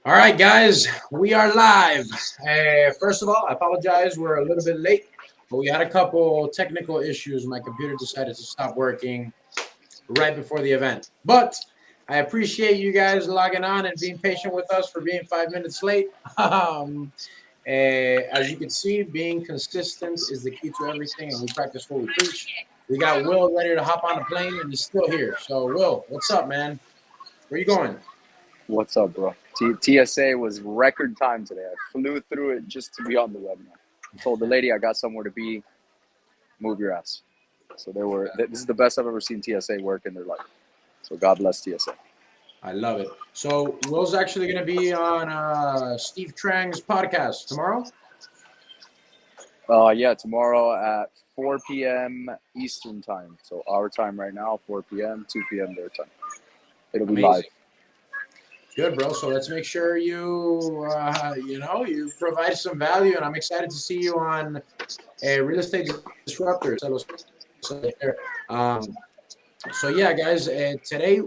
All right, guys, we are live. First of all, I apologize. We're a little bit late, but we had a couple technical issues. My computer decided to stop working right before the event. But I appreciate you guys logging on and being patient with us for being 5 minutes late. As you can see, being consistent is the key to everything, and we practice what we preach. We got Will ready to hop on the plane, and he's still here. So, Will, what's up, man? Where you going? What's up, bro? TSA was record time today. I flew through it just to be on the webinar. I told the lady I got somewhere to be. Move your ass. So they were. This is the best I've ever seen TSA work in their life. So God bless TSA. I love it. So Will's actually going to be on Steve Trang's podcast tomorrow. Yeah, tomorrow at 4 p.m. Eastern time. So our time right now, 4 p.m., 2 p.m. their time. It'll be Amazing. live. Good, bro. So let's make sure you provide some value, and I'm excited to see you on a real estate disruptors. Um, so yeah, guys, today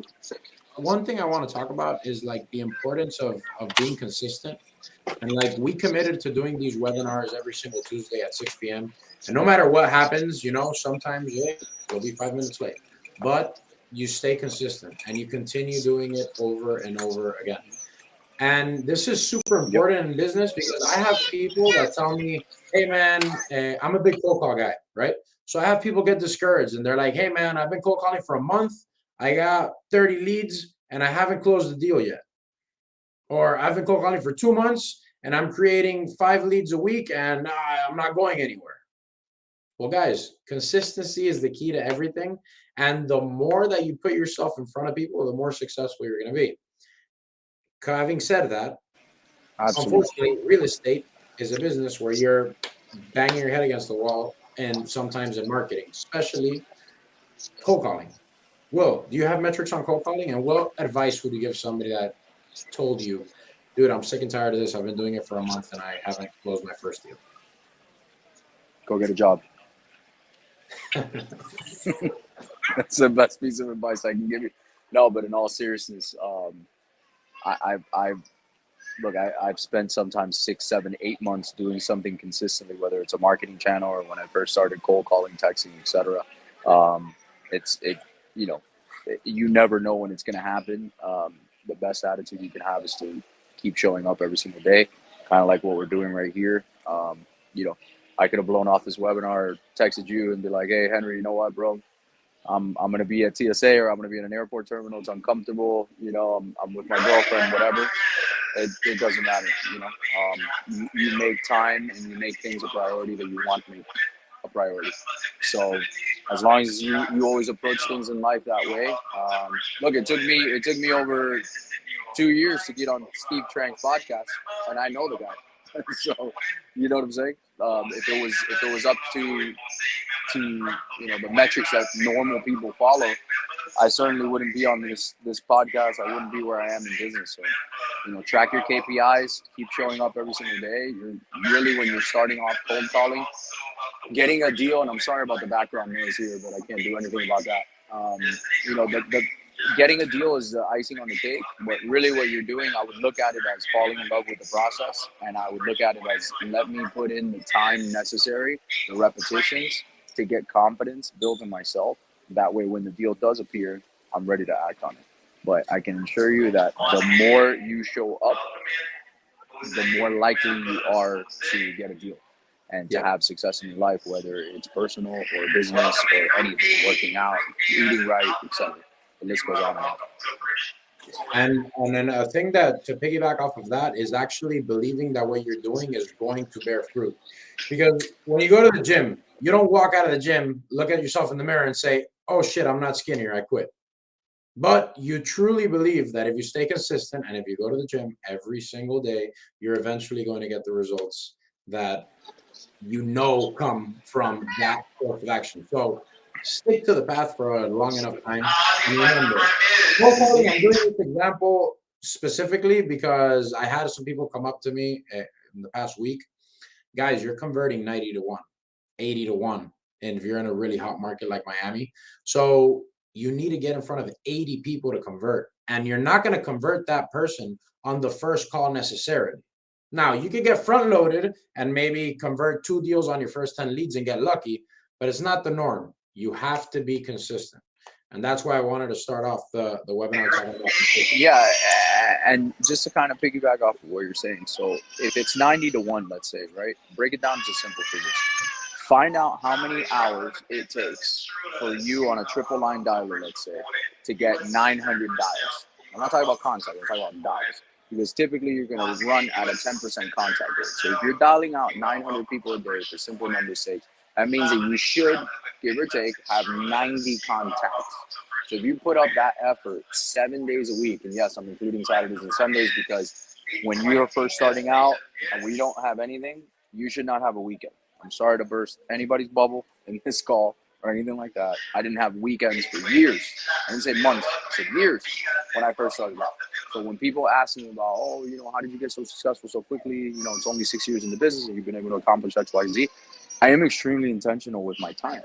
one thing I want to talk about is like the importance of being consistent. And like we committed to doing these webinars every single Tuesday at 6 p.m. And no matter what happens, sometimes you'll be 5 minutes late. But you stay consistent and you continue doing it over and over again. And this is super Yep. important in business because I have people that tell me, hey, man, I'm a big cold call guy, right? So I have people get discouraged and they're like, hey, man, I've been cold calling for a month. I got 30 leads and I haven't closed the deal yet. Or I've been cold calling for 2 months and I'm creating 5 leads a week and I'm not going anywhere. Well, guys, consistency is the key to everything. And the more that you put yourself in front of people, the more successful you're going to be. Having said that, Absolutely. unfortunately, real estate is a business where you're banging your head against the wall and sometimes in marketing, especially cold calling. Will, do you have metrics on cold calling? And what advice would you give somebody that told you, dude, I'm sick and tired of this. I've been doing it for a month and I haven't closed my first deal? Go get a job. That's the best piece of advice I can give you. No, but in all seriousness, I've look, I've spent sometimes 6, 7, 8 months doing something consistently, whether it's a marketing channel or when I first started cold calling, texting, etc. Um, it, you know, you never know when it's going to happen. The best attitude you can have is to keep showing up every single day, kind of like what we're doing right here. You know, I could have blown off this webinar, texted you, and be like, "Hey, Henry, you know what, bro? I'm gonna be at TSA or I'm gonna be in an airport terminal. It's uncomfortable. I'm with my girlfriend, whatever. It doesn't matter. You make time and you make things a priority that you want to make a priority. So as long as you always approach things in life that way. Look, it took me over 2 years to get on Steve Trang's podcast, and I know the guy. So you know what I'm saying? If it was up to the metrics that normal people follow, I certainly wouldn't be on this podcast. I wouldn't be where I am in business. So track your KPIs, keep showing up every single day. You're really, when you're starting off cold calling, getting a deal. And I'm sorry about the background noise here, but I can't do anything about that. The getting a deal is the icing on the cake, but really what you're doing, I would look at it as falling in love with the process, and I would look at it as, let me put in the time necessary, the repetitions, to get confidence built in myself. That way when the deal does appear, I'm ready to act on it. But I can assure you that the more you show up, the more likely you are to get a deal and to have success in your life, whether it's personal or business or anything, working out, eating right, etc. The list goes on and on. And then a thing that to piggyback off of that is actually believing that what you're doing is going to bear fruit. Because when you go to the gym, you don't walk out of the gym, look at yourself in the mirror and say, oh shit, I'm not skinnier, I quit. But you truly believe that if you stay consistent and if you go to the gym every single day, you're eventually going to get the results that come from that course of action. So stick to the path for a long enough time. And remember, I'm doing this example specifically because I had some people come up to me in the past week. Guys, you're converting 90 to 1, 80 to 1. And if you're in a really hot market like Miami, so you need to get in front of 80 people to convert. and you're not going to convert that person on the first call necessarily. Now, you could get front loaded and maybe convert 2 deals on your first 10 leads and get lucky, but it's not the norm. You have to be consistent. And that's why I wanted to start off the webinar talking about consistency. Yeah, and just to kind of piggyback off of what you're saying, so if it's 90 to 1, let's say, right, break it down to simple figures. Find out how many hours it takes for you on a triple line dialer, let's say, to get 900 dials. I'm not talking about contact, I'm talking about dials. Because typically you're going to run at a 10% contact rate. So if you're dialing out 900 people a day, for simple numbers sake, that means that you should, give or take, have 90 contacts. So if you put up that effort 7 days a week, and yes, I'm including Saturdays and Sundays because when you're first starting out and we don't have anything, you should not have a weekend. I'm sorry to burst anybody's bubble in this call or anything like that. I didn't have weekends for years. I didn't say months, I said years when I first started out. So when people ask me about, oh, how did you get so successful so quickly? It's only 6 years in the business and you've been able to accomplish X, Y, and Z. I am extremely intentional with my time.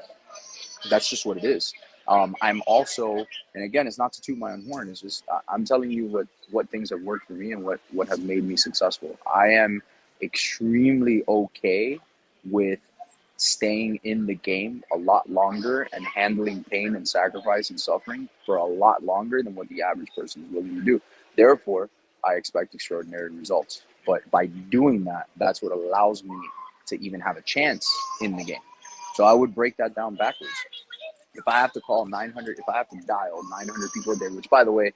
That's just what it is. I'm also, and again, it's not to toot my own horn. It's just I'm telling you what things have worked for me and what have made me successful. I am extremely okay with staying in the game a lot longer and handling pain and sacrifice and suffering for a lot longer than what the average person is willing to do. Therefore, I expect extraordinary results. But by doing that, that's what allows me to even have a chance in the game. So I would break that down backwards. If I have to call 900, if I have to dial 900 people a day, which by the way,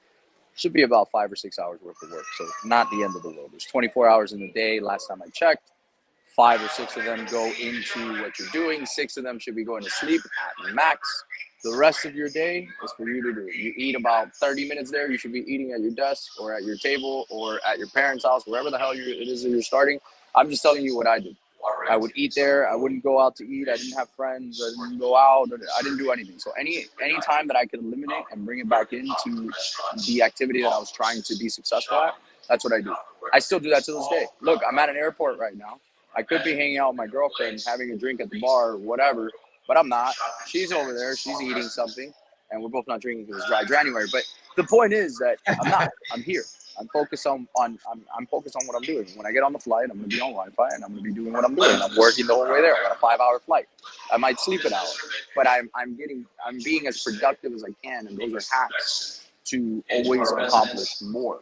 should be about 5 or 6 hours worth of work. So not the end of the world. There's 24 hours in the day. Last time I checked, 5 or 6 of them go into what you're doing. 6 of them should be going to sleep at max. The rest of your day is for you to do. You eat about 30 minutes there. You should be eating at your desk or at your table or at your parents' house, wherever the hell it is that you're starting. I'm just telling you what I do. I would eat there. I wouldn't go out to eat. I didn't have friends. I didn't go out. I didn't do anything. So any time that I could eliminate and bring it back into the activity that I was trying to be successful at, that's what I do. I still do that to this day. Look, I'm at an airport right now. I could be hanging out with my girlfriend, having a drink at the bar or whatever, but I'm not. She's over there. She's eating something, and we're both not drinking because it's dry January. But the point is that I'm not. I'm here. I'm focused on I'm focused on what I'm doing. When I get on the flight, I'm going to be on Wi-Fi and I'm going to be doing what I'm doing. I'm working the whole way there. I got a 5-hour flight. I might sleep an hour, but I'm being as productive as I can, and those are hacks to always accomplish more.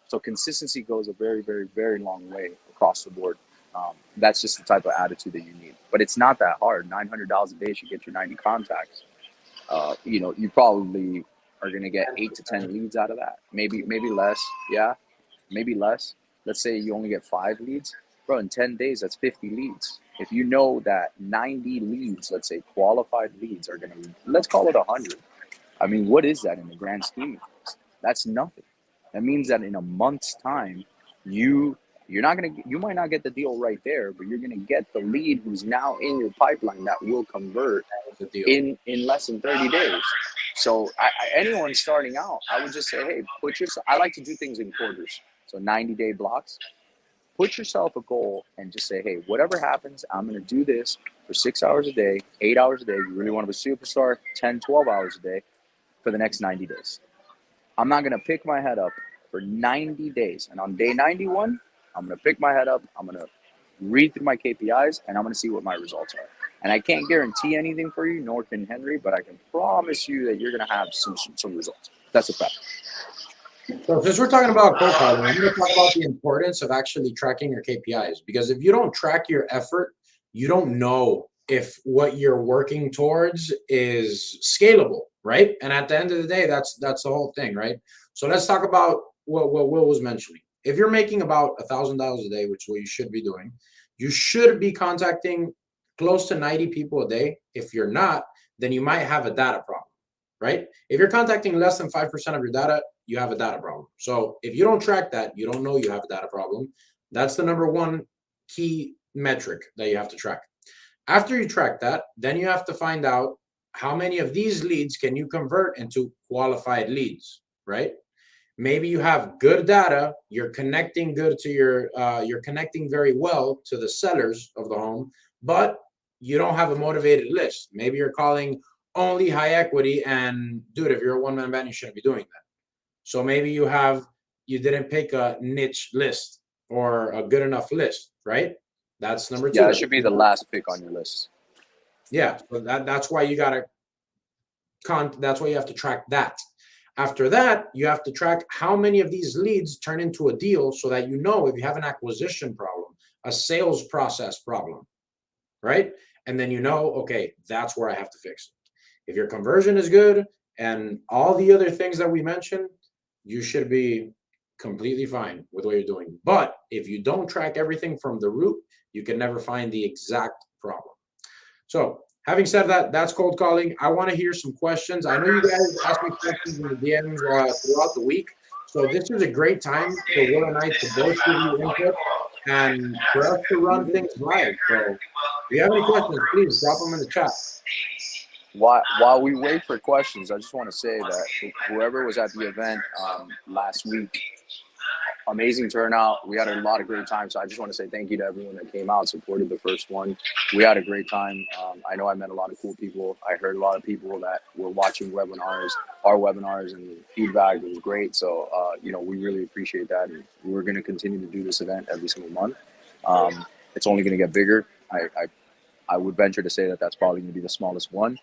So consistency goes a very, very, very long way across the board. That's just the type of attitude that you need. But it's not that hard. $900 a day should get you 90 contacts. You probably are going to get 8 to 10 leads out of that. Maybe less. Yeah, maybe less. Let's say you only get 5 leads. Bro, in 10 days, that's 50 leads. If you know that 90 leads, let's say qualified leads are going to, let's call it 100. I mean, what is that in the grand scheme of things? That's nothing. That means that in a month's time, you might not get the deal right there, but you're going to get the lead who's now in your pipeline that will convert in less than 30 days. So anyone starting out, I would just say, hey, I like to do things in quarters. So 90-day blocks. Put yourself a goal and just say, hey, whatever happens, I'm going to do this for 6 hours a day, 8 hours a day. You really want to be a superstar, 10, 12 hours a day for the next 90 days. I'm not going to pick my head up for 90 days. And on day 91, I'm going to pick my head up. I'm going to read through my KPIs, and I'm going to see what my results are. And I can't guarantee anything for you, nor can Henry, but I can promise you that you're going to have some results. That's a fact. So since we're talking about cold calling, I'm going to talk about the importance of actually tracking your KPIs. Because if you don't track your effort, you don't know if what you're working towards is scalable, right? And at the end of the day, that's the whole thing, right? So let's talk about what Will was mentioning. If you're making about $1,000 a day, which is what you should be doing, you should be contacting close to 90 people a day. If you're not, then you might have a data problem, right? If you're contacting less than 5% of your data, you have a data problem. So if you don't track that, you don't know you have a data problem. That's the number one key metric that you have to track. After you track that, then you have to find out how many of these leads can you convert into qualified leads, right? Maybe you have good data, you're connecting good to you're connecting very well to the sellers of the home, but you don't have a motivated list. Maybe you're calling only high equity, and dude, if you're a one-man band, you shouldn't be doing that. So maybe you didn't pick a niche list or a good enough list, right? That's number Yeah, two. it should be the last pick on your list. Yeah, so that's why you gotta that's why you have to track that. After that, you have to track how many of these leads turn into a deal so that you know if you have an acquisition problem, a sales process problem, right? And then you know, okay, that's where I have to fix it. If your conversion is good and all the other things that we mentioned, you should be completely fine with what you're doing. But if you don't track everything from the root, you can never find the exact problem. So, having said that, that's cold calling. I want to hear some questions. I know you guys ask me questions in the DMs throughout the week. So, this is a great time for Will and I to both give you input and for us to run things live. So, if you have any questions, please drop them in the chat. While we wait for questions, I just want to say that whoever was at the event last week, amazing turnout. We had a lot of great time. So I just want to say thank you to everyone that came out, supported the first one. We had a great time. I know I met a lot of cool people. I heard a lot of people that were watching our webinars, and the feedback was great. So, we really appreciate that. And we're going to continue to do this event every single month. It's only going to get bigger. I would venture to say that that's probably going to be the smallest one.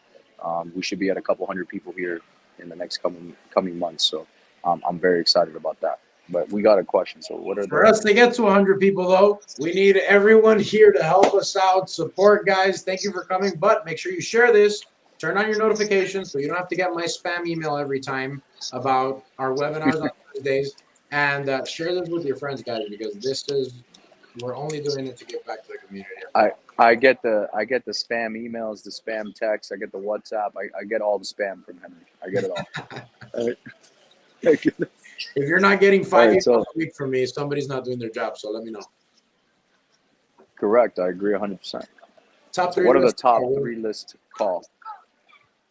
We should be at a couple hundred people here in the next coming months. So I'm very excited about that. But we got a question. So what are For us to get to 100 people, though, we need everyone here to help us out. Support, guys. Thank you for coming. But make sure you share this. Turn on your notifications so you don't have to get my spam email every time about our webinars on Tuesdays. And share this with your friends, guys, because we're only doing it to give back to the community. I get the spam emails, the spam texts, I get the WhatsApp, I get all the spam from Henry. I get it all. If you're not getting 5 emails so, a week from me, somebody's not doing their job. So let me know. Correct. I agree 100%. Top three. What are the top 3 lists to call?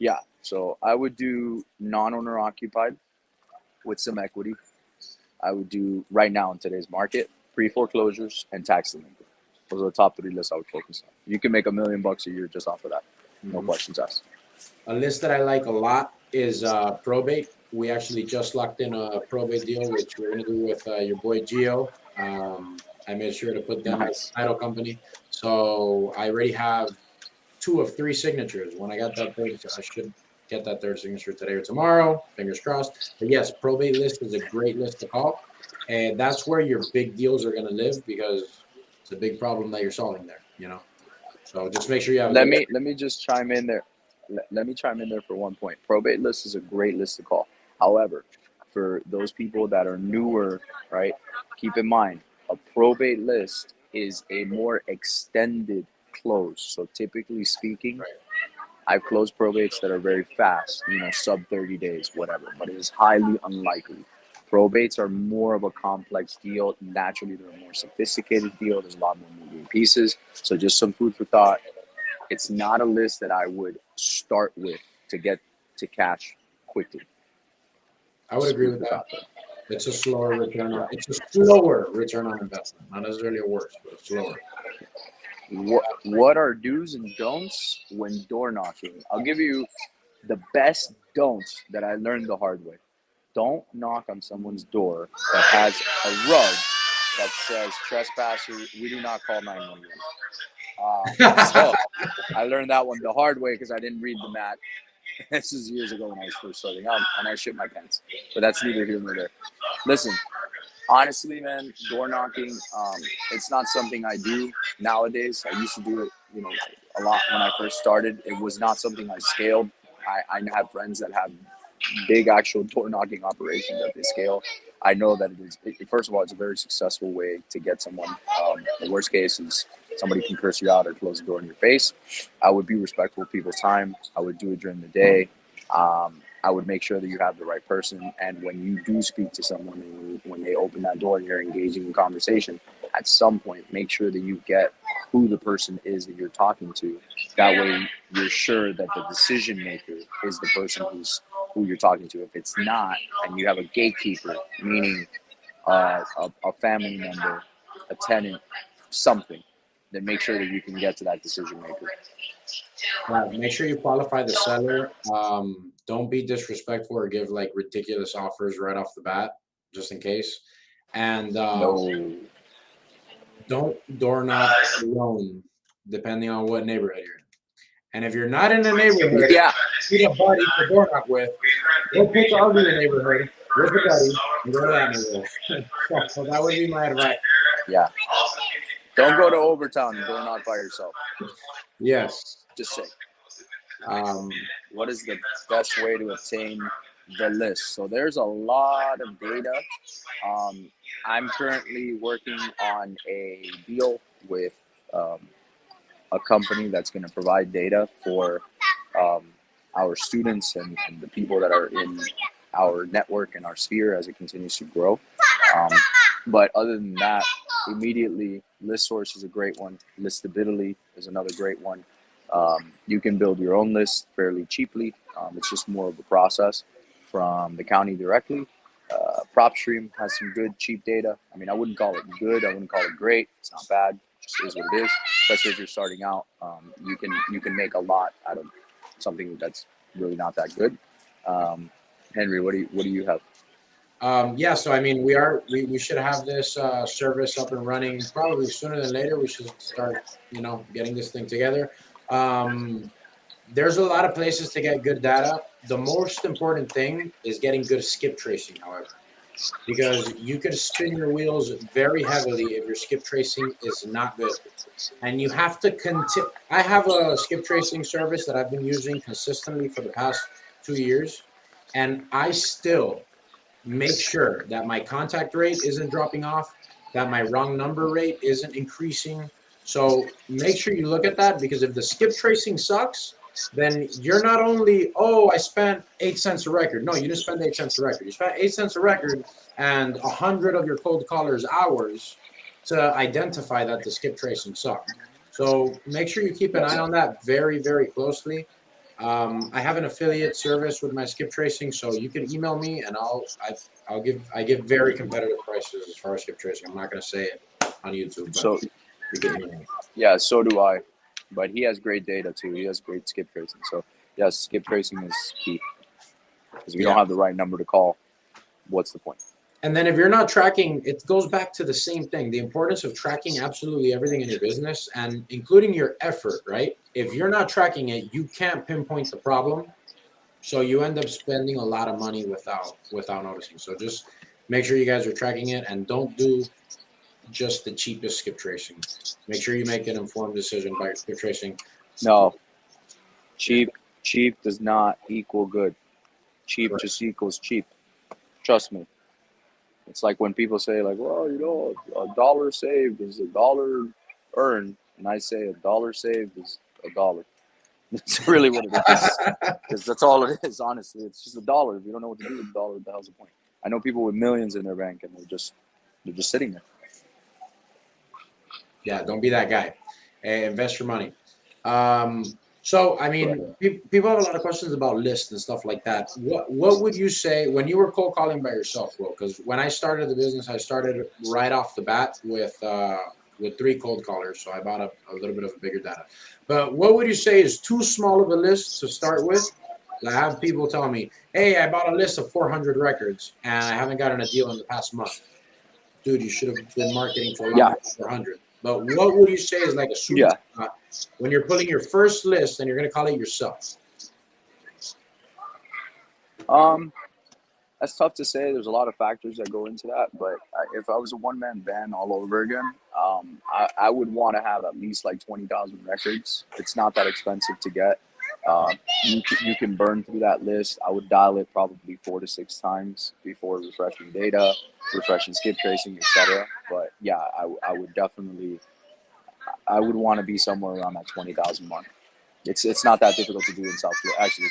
Yeah. So I would do non-owner occupied with some equity. I would do right now in today's market, pre-foreclosures and tax delinquent. Those are the top 3 lists I would focus on. You can make $1 million a year just off of that. No questions asked. A list that I like a lot is probate. We actually just locked in a probate deal, which we're going to do with your boy Gio. I made sure to put them as a title company. So I already have 2 of 3 signatures. When I got that third, I should get that third signature today or tomorrow. Fingers crossed. But yes, probate list is a great list to call. And that's where your big deals are going to live because it's a big problem that you're solving there, So just make sure you have Let me just chime in there. Let me chime in there for one point. Probate list is a great list to call. However, for those people that are newer, right, keep in mind a probate list is a more extended close. So typically speaking, I've closed probates that are very fast, sub 30 days, whatever, but it is highly unlikely. Probates are more of a complex deal. Naturally, they're a more sophisticated deal. There's a lot more moving pieces. So just some food for thought. It's not a list that I would start with to get to cash quickly. I would agree with that. It's a slower return on. It's a slower return on investment, not necessarily a worse, but slower. What are do's and don'ts when door knocking? I'll give you the best don'ts that I learned the hard way. Don't knock on someone's door that has a rug that says trespasser. We do not call 911. So I learned that one the hard way because I didn't read the mat. This is years ago when I was first starting out, and I shit my pants. But that's neither here nor there. Listen, honestly, man, door knocking, it's not something I do nowadays. I used to do it, a lot when I first started. It was not something I scaled. I have friends that have big actual door knocking operations that they scale. I know that first of all, it's a very successful way to get someone. The worst case is somebody can curse you out or close the door in your face. I would be respectful of people's time. I would do it during the day. I would make sure that you have the right person. And when you do speak to someone, and when they open that door and you're engaging in conversation, at some point, make sure that you get who the person is that you're talking to. That way, you're sure that the decision maker is the person who you're talking to. If it's not, and you have a gatekeeper, meaning a family member, a tenant, something, then make sure that you can get to that decision maker. Make sure you qualify the seller. Don't be disrespectful or give like ridiculous offers right off the bat, just in case. And No. don't door knock alone, depending on what neighborhood you're in. And if you're not in a neighborhood, Yeah. you need a buddy to door knock with. Go pick our neighborhood with a buddy and go to that neighborhood. So that would be my advice. Yeah. Don't go to Overtown and door knock by yourself. Yes. Just say, Um, what is the best way to obtain the list? So there's a lot of data. I'm currently working on a deal with a company that's going to provide data for our students and the people that are in our network and our sphere as it continues to grow. But other than that, immediately, list source is a great one. Listability is another great one. You can build your own list fairly cheaply. It's just more of a process from the county directly. PropStream has some good, cheap data. I mean, I wouldn't call it good. I wouldn't call it great. It's not bad. It just is what it is. Especially if you're starting out, you can make a lot out of something that's really not that good. Henry, what do you have? yeah, so I mean, we should have this service up and running probably sooner than later. We should start, getting this thing together. There's a lot of places to get good data. The most important thing is getting good skip tracing, however, because you could spin your wheels very heavily if your skip tracing is not good. And you have to continue. I have a skip tracing service that I've been using consistently for the past 2 years, and I still make sure that my contact rate isn't dropping off, that my wrong number rate isn't increasing. So make sure you look at that, because if the skip tracing sucks, then you're not only, oh, I spent 8 cents a record. No, you didn't spend 8 cents a record. You spent 8 cents a record and 100 of your cold callers hours to identify that the skip tracing sucked. So make sure you keep an eye on that very, very closely. I have an affiliate service with my skip tracing, so you can email me and I give very competitive prices as far as skip tracing. I'm not going to say it on YouTube, but So you can email me. yeah, so do I. But he has great data too. He has great skip tracing. So yes, skip tracing is key. Because if you don't have the right number to call, what's the point? And then if you're not tracking, it goes back to the same thing, the importance of tracking absolutely everything in your business and including your effort, right? If you're not tracking it, you can't pinpoint the problem. So you end up spending a lot of money without noticing. So just make sure you guys are tracking it, and don't do just the cheapest skip tracing. Make sure you make an informed decision by your skip tracing. No. Cheap does not equal good. Cheap just equals cheap. Trust me. It's like when people say, like, well, a dollar saved is a dollar earned. And I say a dollar saved is a dollar. That's really what it is. Because that's all it is, honestly. It's just a dollar. If you don't know what to do with a dollar, what the hell's the point? I know people with millions in their bank and they're just sitting there. Yeah, don't be that guy. Hey, invest your money. So, I mean, people have a lot of questions about lists and stuff like that. What would you say when you were cold calling by yourself, Will? Because when I started the business, I started right off the bat with 3 cold callers, so I bought a little bit of a bigger data. But what would you say is too small of a list to start with? I have people tell me, "Hey, I bought a list of 400 records, and I haven't gotten a deal in the past month." Dude, you should have been marketing for longer than 400. But what would you say is like a sweet spot when you're putting your first list and you're going to call it yourself? That's tough to say. There's a lot of factors that go into that. But if I was a one-man band all over again, I would want to have at least like 20,000 records. It's not that expensive to get. You can burn through that list. I would dial it probably 4 to 6 times before refreshing data, refreshing skip tracing, etc. But yeah, I would definitely, I would want to be somewhere around that 20,000 mark. It's not that difficult to do in South Florida. Actually,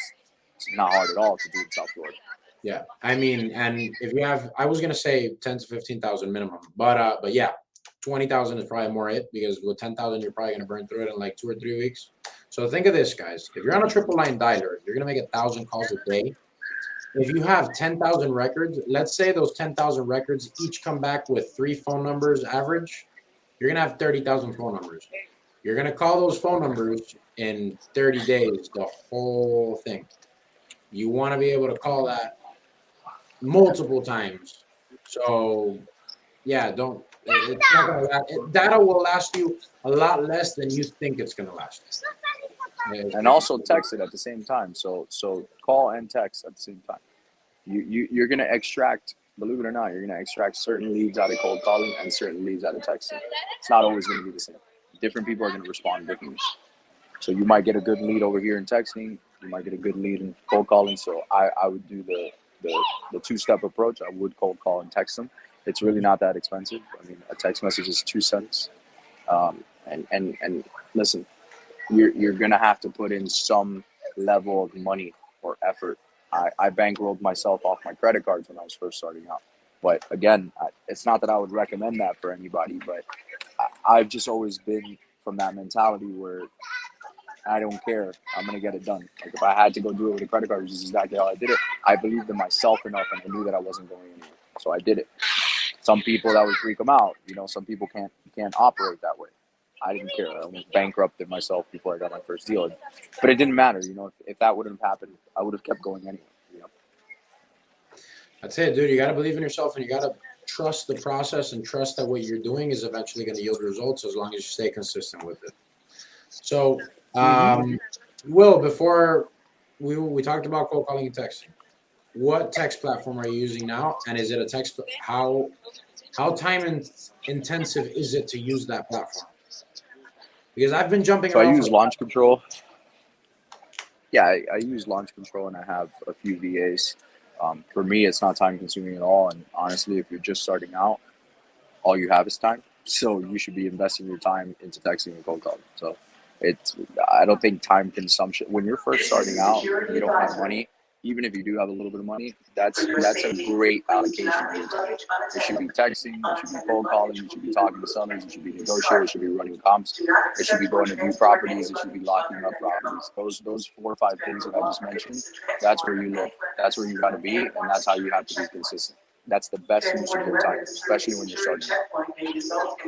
it's not hard at all to do in South Florida. Yeah, I mean, and if you have, I was gonna say 10 to 15,000 minimum, but yeah, 20,000 is probably more it, because with 10,000 you're probably gonna burn through it in like 2 or 3 weeks. So think of this, guys. If you're on a triple line dialer, you're gonna make 1,000 calls a day. If you have 10,000 records, let's say those 10,000 records each come back with 3 phone numbers average, you're gonna have 30,000 phone numbers. You're gonna call those phone numbers in 30 days, the whole thing. You want to be able to call that multiple times. So yeah, don't. It's not gonna last. Data will last you a lot less than you think it's gonna last. And also text it at the same time. So call and text at the same time. You're gonna extract, believe it or not, you're gonna extract certain leads out of cold calling and certain leads out of texting. It's not always gonna be the same. Different people are gonna respond differently. So you might get a good lead over here in texting. You might get a good lead in cold calling. So I would do the two-step approach. I would cold call and text them. It's really not that expensive. I mean, a text message is 2 cents. And listen, you're gonna have to put in some level of money or effort. I bankrolled myself off my credit cards when I was first starting out. But again, it's not that I would recommend that for anybody, but I've just always been from that mentality where I don't care. I'm gonna get it done. Like if I had to go do it with a credit card, which is exactly how I did it. I believed in myself enough, and I knew that I wasn't going anywhere, so I did it. Some people that would freak them out. You know, some people can't operate that way. I didn't care. I almost bankrupted myself before I got my first deal, but it didn't matter. You know, if that wouldn't have happened, I would have kept going anyway. You know. That's it, dude. You got to believe in yourself, and you got to trust the process and trust that what you're doing is eventually going to yield results as long as you stay consistent with it. So, Will, before we talked about cold calling and texting, what text platform are you using now, and is it a text? How intensive is it to use that platform? Because I've been jumping So I around for use Launch Control. Yeah, I use Launch Control, and I have a few VAs. For me, it's not time consuming at all. And honestly, if you're just starting out, all you have is time. So you should be investing your time into texting and cold calling. So I don't think time consumption, when you're first starting out, you don't have money. Even if you do have a little bit of money, that's a great allocation of your time. It should be texting, it should be cold calling, it should be talking to sellers, it should be negotiating, it should be running comps, it should be going to view properties, it should be locking up properties. Those 4 or 5 things that I just mentioned, that's where you live. That's where you got to be, and that's how you have to be consistent. That's the best use of your time, especially when you're starting out.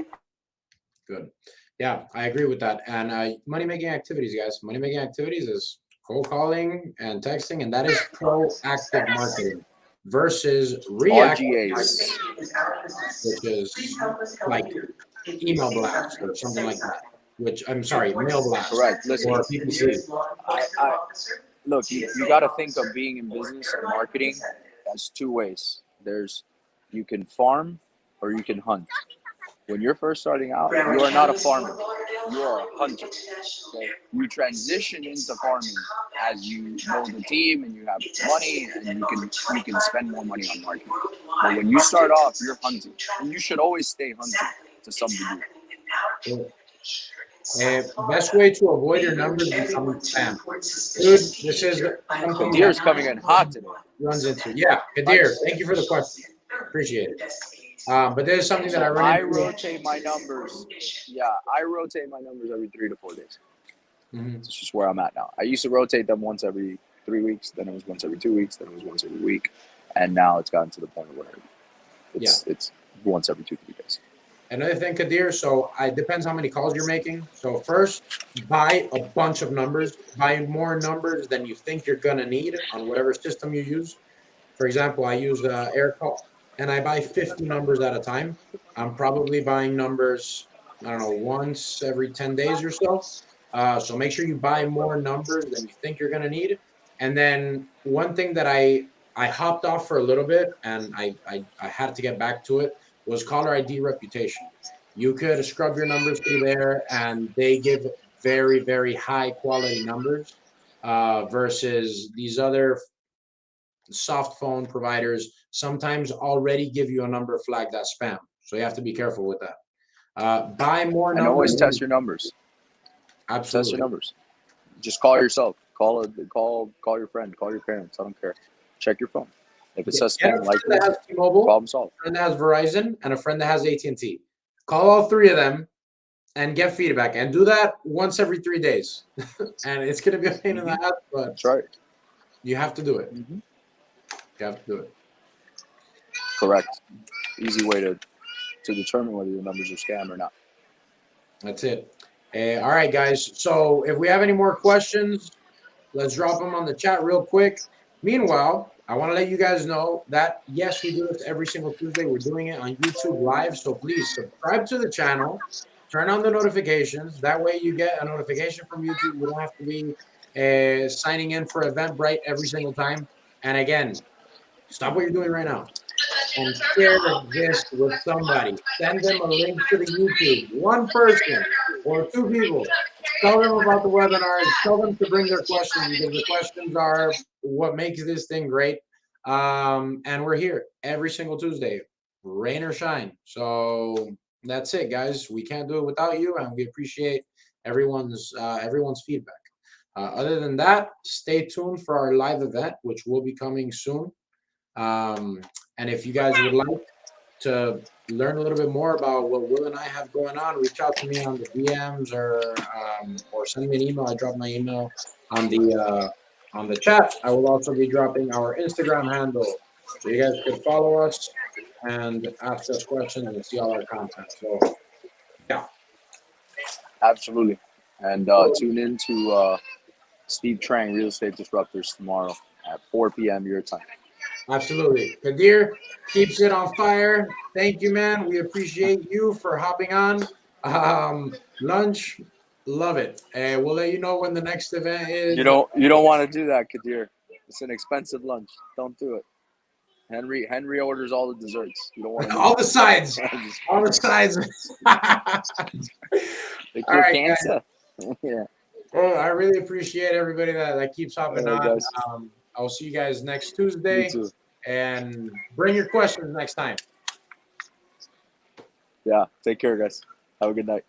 Good. Yeah, I agree with that. And money making activities, guys. Money making activities is cold calling and texting, and that is proactive marketing versus reactive RGAs. marketing, which is like email blast or something like that. Which I'm sorry, mail blast Correct. Listen, or PPC. look, you got to think of being in business and marketing as 2 ways. You can farm or you can hunt. When you're first starting out, you are not a farmer. You are a hunter. Okay? You transition into farming as you know the team and you have money and you can spend more money on marketing. But when you start off, you're hunting, and you should always stay hunting to some degree. Best way to avoid your numbers becoming spam. Dude, this is something Kadir's coming in hot today. runs into. Yeah, Kadir, thank you for the question. Appreciate it. But there's something that I run I into. rotate my numbers. Yeah, I rotate my numbers every 3 to 4 days. It's just where I'm at now. I used to rotate them once every 3 weeks. Then it was once every 2 weeks. Then it was once every week. And now it's gotten to the point where it's once every 2 to 3 days. Another thing, Kadir, so it depends how many calls you're making. So first, buy a bunch of numbers. Buy more numbers than you think you're going to need on whatever system you use. For example, I use AirCall, and I buy 50 numbers at a time. I'm probably buying numbers, I don't know, once every 10 days or so. So make sure you buy more numbers than you think you're going to need. And then one thing that I hopped off for a little bit, and I had to get back to it, was caller ID reputation. You could scrub your numbers through there, and they give very, very high quality numbers versus these other soft phone providers sometimes already give you a number flagged as spam. So you have to be careful with that. Buy more And numbers. always test your numbers. Absolutely. Test your numbers. Just call yourself. Call your friend. Call your parents. I don't care. Check your phone. If it says spam, like that has T-Mobile, problem solved. A friend that has Verizon, and a friend that has AT&T. Call all 3 of them and get feedback, and do that once every 3 days. And it's going to be a pain in the ass, but that's right. You have to do it. You have to do it. Correct. Easy way to determine whether your numbers are scam or not. That's it. All right, guys. So if we have any more questions, let's drop them on the chat real quick. Meanwhile, I want to let you guys know that yes, we do this every single Tuesday. We're doing it on YouTube Live. So please subscribe to the channel, turn on the notifications. That way you get a notification from YouTube. You don't have to be signing in for Eventbrite every single time. And again, stop what you're doing right now and share this with somebody. Send them a link to the YouTube. One person or two people. Tell them about the webinars. Tell them to bring their questions because the questions are what makes this thing great. And we're here every single Tuesday, rain or shine. So that's it, guys. We can't do it without you, and we appreciate everyone's feedback. Other than that, stay tuned for our live event, which will be coming soon. Um, and if you guys would like to learn a little bit more about what Will and I have going on, reach out to me on the DMs or send me an email. I drop my email on the chat. I will also be dropping our Instagram handle, so you guys could follow us and ask us questions and see all our content. So yeah, Absolutely. And tune in to Steve Trang, Real Estate Disruptors, tomorrow at 4 p.m. your time. absolutely. Kadir keeps it on fire. Thank you, man. We appreciate you for hopping on. Lunch, love it. And we'll let you know when the next event is. You don't want to do that, Kadir. It's an expensive lunch. Don't do it. Henry orders all the desserts. You don't want to do All the sides. All the sides. All right, guys. cancer. Yeah. Well, I really appreciate everybody that keeps hopping All right, on. guys. I'll see you guys next Me Tuesday. too. And bring your questions next time. Yeah. Take care, guys. Have a good night.